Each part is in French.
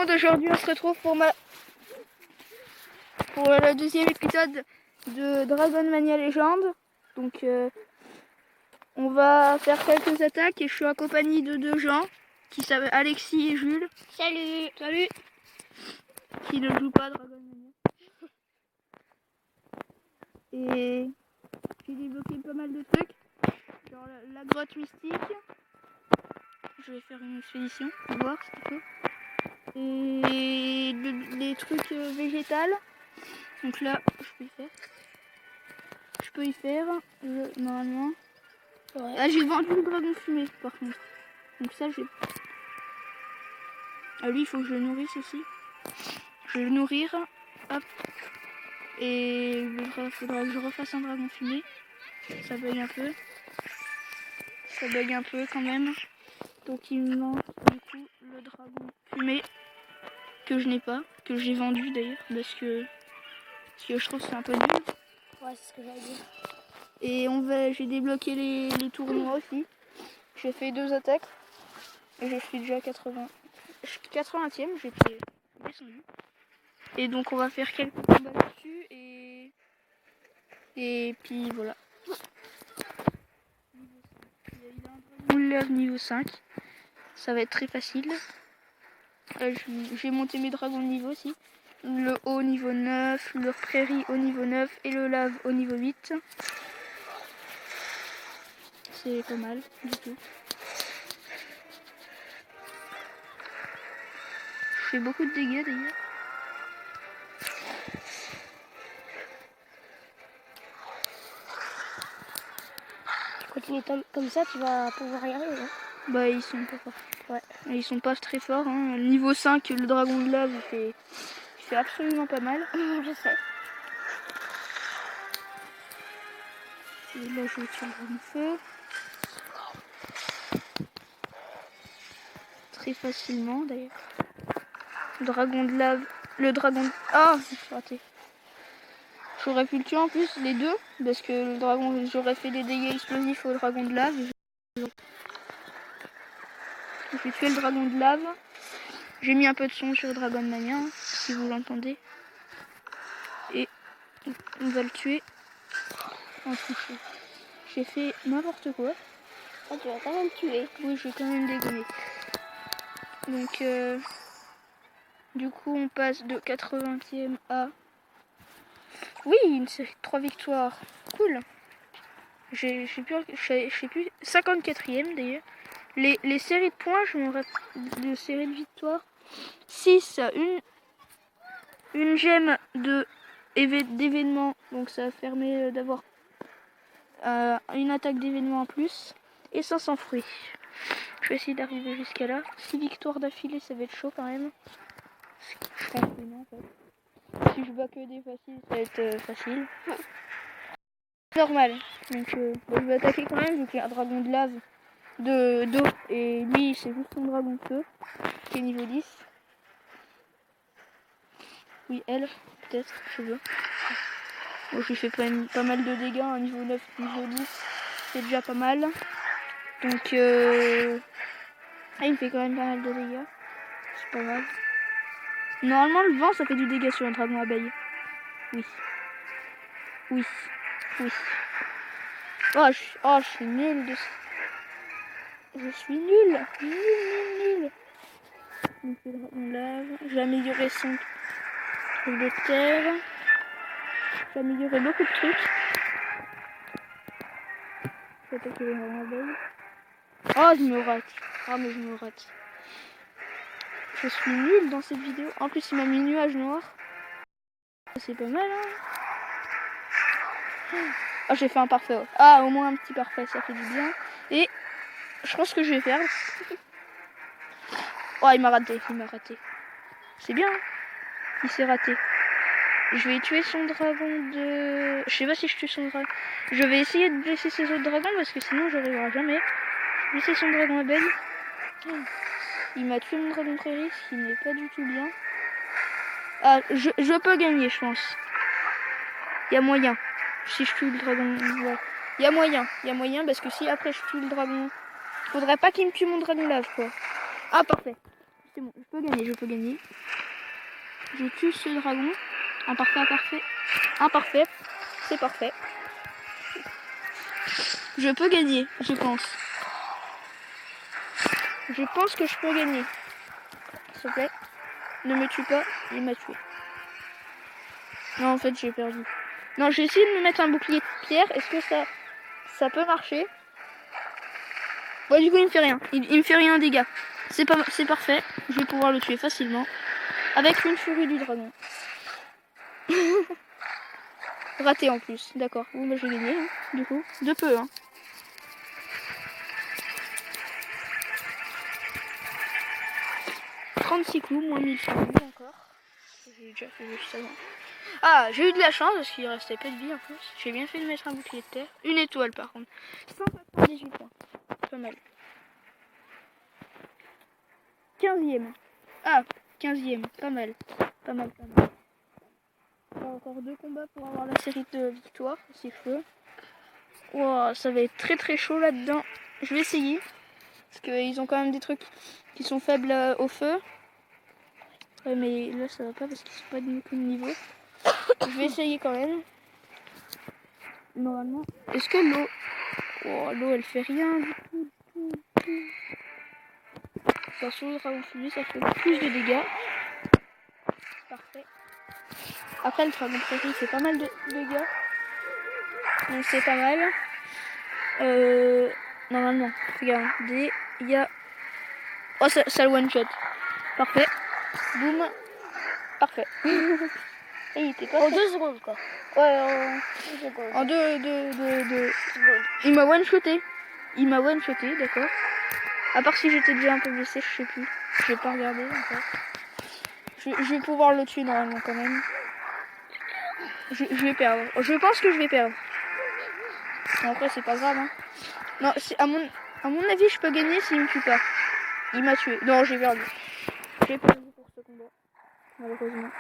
Aujourd'hui on se retrouve pour le deuxième épisode de Dragon Mania Legend. Donc on va faire quelques attaques et je suis en compagnie de deux gens qui s'appellent Alexis et Jules. Salut. Salut. Qui ne jouent pas Dragon Mania. Et j'ai débloqué pas mal de trucs. Genre la grotte mystique. Je vais faire une expédition pour voir ce qu'il faut. Et les trucs végétales. Donc là, je peux y faire, normalement. Ouais. Ah, j'ai vendu le dragon fumé par contre. Donc ça, j'ai... Ah, lui, il faut que je le nourrisse aussi. Je vais le nourrir. Hop. Et il faudra que je refasse un dragon fumé. Ça bug un peu. Ça bug un peu quand même. Donc il me manque du coup le dragon fumé. Que je n'ai pas. Que j'ai vendu d'ailleurs. Parce que je trouve que c'est un peu nul. Ouais, c'est ce que j'allais dire. Et j'ai débloqué les tournois aussi. J'ai fait 2 attaques. Et je suis déjà à 80e, j'ai descendu. Et donc on va faire quelques combats là-dessus et puis voilà. Il a un dragon niveau 5. Ça va être très facile. J'ai monté mes dragons de niveau aussi. Le haut niveau 9, le prairie au niveau 9 et le lave au niveau 8. C'est pas mal du tout. Je fais beaucoup de dégâts d'ailleurs. Continue comme ça, tu vas pouvoir y arriver. Hein. Bah ils sont pas forts. Ouais. Ils sont pas très forts. Hein. Le niveau 5, le dragon de lave, il fait absolument pas mal. Je sais. Et là je vais tuer le dragon feu. Très facilement d'ailleurs. Dragon de lave. Le dragon de... Ah, j'ai raté. J'aurais pu le tuer en plus, les deux. Parce que le dragon, j'aurais fait des dégâts explosifs au dragon de lave. J'ai tué le dragon de lave. J'ai mis un peu de son sur Dragon Mania, hein, si vous l'entendez. Et on va le tuer en toucher. J'ai fait n'importe quoi. Ah, tu vas quand même tuer. Oui, j'ai quand même dégommer. Donc, du coup, on passe de 80e à... Oui, une série de 3 victoires. Cool. Je sais plus, 54e d'ailleurs. Les séries de points, je me rappelle de séries de victoires. 6, une gemme d'événement, donc ça permet d'avoir une attaque d'événement en plus. Et 500 fruits. Je vais essayer d'arriver jusqu'à là. 6 victoires d'affilée, ça va être chaud quand même. Je pense que non en fait. Si je bats que des faciles, ça va être facile. Normal. Donc je vais attaquer quand même vu qu'il y a un dragon de lave d'eau et lui c'est juste son dragon de feu qui est niveau 10. Oui, elle, peut-être, je veux. Bon, j'ai fait pas mal de dégâts, hein, niveau 9, niveau 10, c'est déjà pas mal. Donc il me fait quand même pas mal de dégâts. C'est pas mal. Normalement le vent ça fait du dégât sur un dragon abeille. Oui. Oui. Oui. Oh, je suis nul de... Je suis nul. Nul. Donc le dragon lave. J'ai amélioré son truc de terre. J'ai amélioré beaucoup de trucs. Je vais attaquer les dragons abeilles. Oh, je me rate. Ah, mais je me rate. Je suis nulle dans cette vidéo. En plus, il m'a mis nuage noir. C'est pas mal, hein. Oh, j'ai fait un parfait. Ah, au moins un petit parfait, ça fait du bien. Et je pense que je vais faire. Oh, il m'a raté. C'est bien, hein. Il s'est raté. Je vais tuer son dragon de... Je sais pas si je tue son dragon. Je vais essayer de blesser ses autres dragons parce que sinon j'arriverai jamais. Blesser son dragon abeille. Il m'a tué mon dragon prairie, ce qui n'est pas du tout bien. Ah, je peux gagner, je pense. Il y a moyen. Si je tue le dragon... Ouais. Il y a moyen parce que si après je tue le dragon... Faudrait pas qu'il me tue mon dragon lave, quoi. Ah, parfait. c'est bon, je peux gagner, je peux gagner. Je tue ce dragon. Imparfait, imparfait. Imparfait. C'est parfait. Je peux gagner, je pense. Je pense que je peux gagner. S'il te plaît. Ne me tue pas, il m'a tué. Non, en fait, j'ai perdu. Non, j'ai essayé de me mettre un bouclier de pierre. Est-ce que ça peut marcher? Ouais, du coup, il me fait rien. Il me fait rien de dégâts. C'est parfait. Je vais pouvoir le tuer facilement. Avec une furie du dragon. Raté en plus. D'accord. Bon, bah, j'ai gagné, hein, du coup. De peu, hein. « 36 coups, moins 1100 encore. J'ai déjà fait juste avant. Ah, j'ai eu de la chance parce qu'il restait pas de vie en plus. J'ai bien fait de mettre un bouclier de terre. Une étoile par contre. 198 points. Pas mal. 15e. Ah, 15e. Pas mal. Pas mal, pas mal. Encore 2 combats pour avoir la série de victoires, si je peux. Wow, ça va être très très chaud là-dedans. Je vais essayer. Parce qu'ils ont quand même des trucs qui sont faibles au feu. Ouais, mais là ça va pas parce qu'ils sont pas de même niveau. Je vais essayer quand même. Normalement. Est-ce que l'eau... Oh, l'eau elle fait rien du tout. Attention, le dragon fumé ça fait plus de dégâts. Parfait. Après le dragon prairie fait pas mal de dégâts. Donc c'est pas mal. Normalement. Regardez. Il y a... Oh ça le one shot. Parfait. Boum. Parfait. Et il était pas En 2 secondes, quoi. Ouais, En 2 secondes. en deux secondes. Il m'a one-shoté. D'accord. À part si j'étais déjà un peu blessé, je sais plus. Je vais pas regarder encore. Je vais pouvoir le tuer normalement quand même. Je vais perdre. Je pense que je vais perdre. Mais après c'est pas grave. Hein. Non, à mon avis je peux gagner s'il me tue pas. Il m'a tué. Non, j'ai perdu. J'ai perdu pour ce combat. Malheureusement.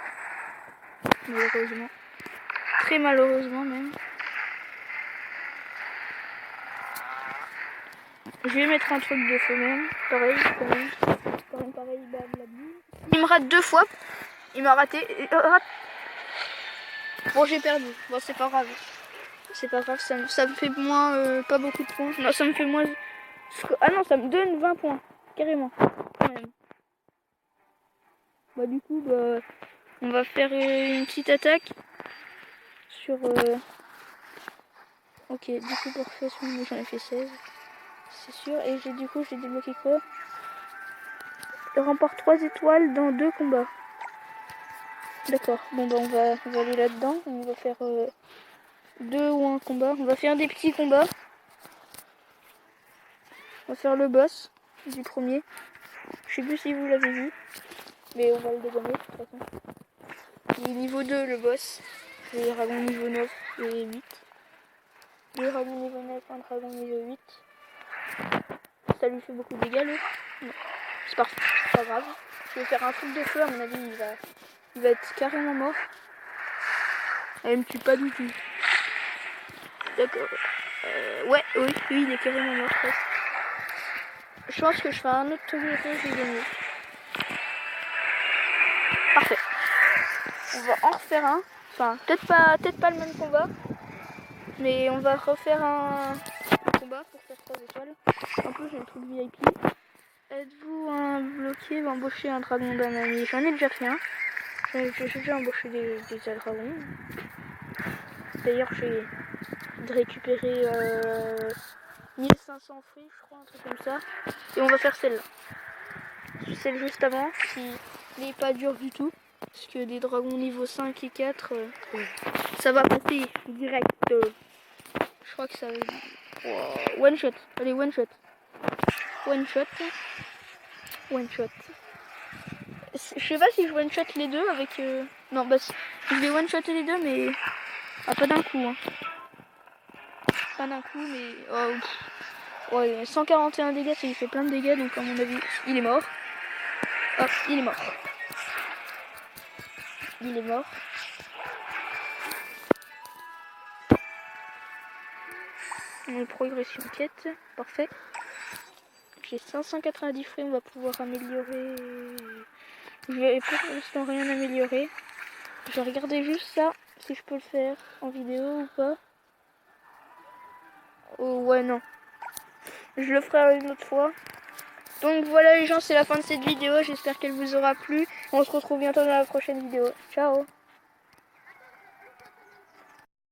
Malheureusement. Très malheureusement même. Je vais mettre un truc de feu même. Pareil, pareil, blablabla. Il me rate 2 fois. Il m'a raté. Bon, j'ai perdu. Bon, c'est pas grave. C'est pas grave, ça me fait moins... pas beaucoup de points. Non, ça me fait moins... Ah non, ça me donne 20 points. Carrément. Quand même. Bah du coup, bah, on va faire une petite attaque. Sur... Ok, du coup, pour faire ce moment, j'en ai fait 16. C'est sûr. Et du coup, j'ai débloqué quoi? Je remporte 3 étoiles dans 2 combats. D'accord. Bon, bah, on va aller là-dedans. On va faire 2 ou 1 combat. On va faire des petits combats. On va faire le boss du premier. Je sais plus si vous l'avez vu. Mais on va le dégommer de toute façon. Il est niveau 2 le boss. Les dragons niveau 9 et 8. Deux dragons niveau 9, un dragon niveau 8. Ça lui fait beaucoup de dégâts, lui. Non. C'est pas grave. Je vais faire un truc de feu, à mon avis, il va être carrément mort. Elle me tue pas du tout. D'accord. Ouais, oui, il est carrément mort, presque. Je pense que je fais un autre truc de feu, je vais gagner. Parfait. On va en refaire un. Enfin, peut-être pas le même combat. Mais on va refaire un combat pour faire 3 étoiles. En plus, j'ai le truc VIP. Êtes-vous un bloqué embaucher un dragon d'un ami? J'en ai déjà fait un. J'ai déjà embauché des dragons. D'ailleurs, j'ai récupéré 1500 fruits, je crois, un truc comme ça. Et on va faire celle-là. Celle juste avant, qui n'est pas dure du tout. Parce que des dragons niveau 5 et 4, ça va passer direct. Je crois que ça va... Wow. One shot. Allez, one shot. One shot. One shot. Je sais pas si je one shot les deux avec... Non, bah je vais one shotter les deux, mais... Ah, pas d'un coup. Hein. Pas d'un coup, mais... Oh, ouais, 141 dégâts, ça lui fait plein de dégâts, donc à mon avis, il est mort. Hop, il est mort. Il est mort. Progression quête, parfait. j'ai 590 fruits, on va pouvoir améliorer. Je vais pour l'instant rien améliorer. Je vais regarder juste ça, si je peux le faire en vidéo ou pas. Oh ouais, non. Je le ferai une autre fois. Donc voilà les gens, c'est la fin de cette vidéo. J'espère qu'elle vous aura plu. On se retrouve bientôt dans la prochaine vidéo. Ciao!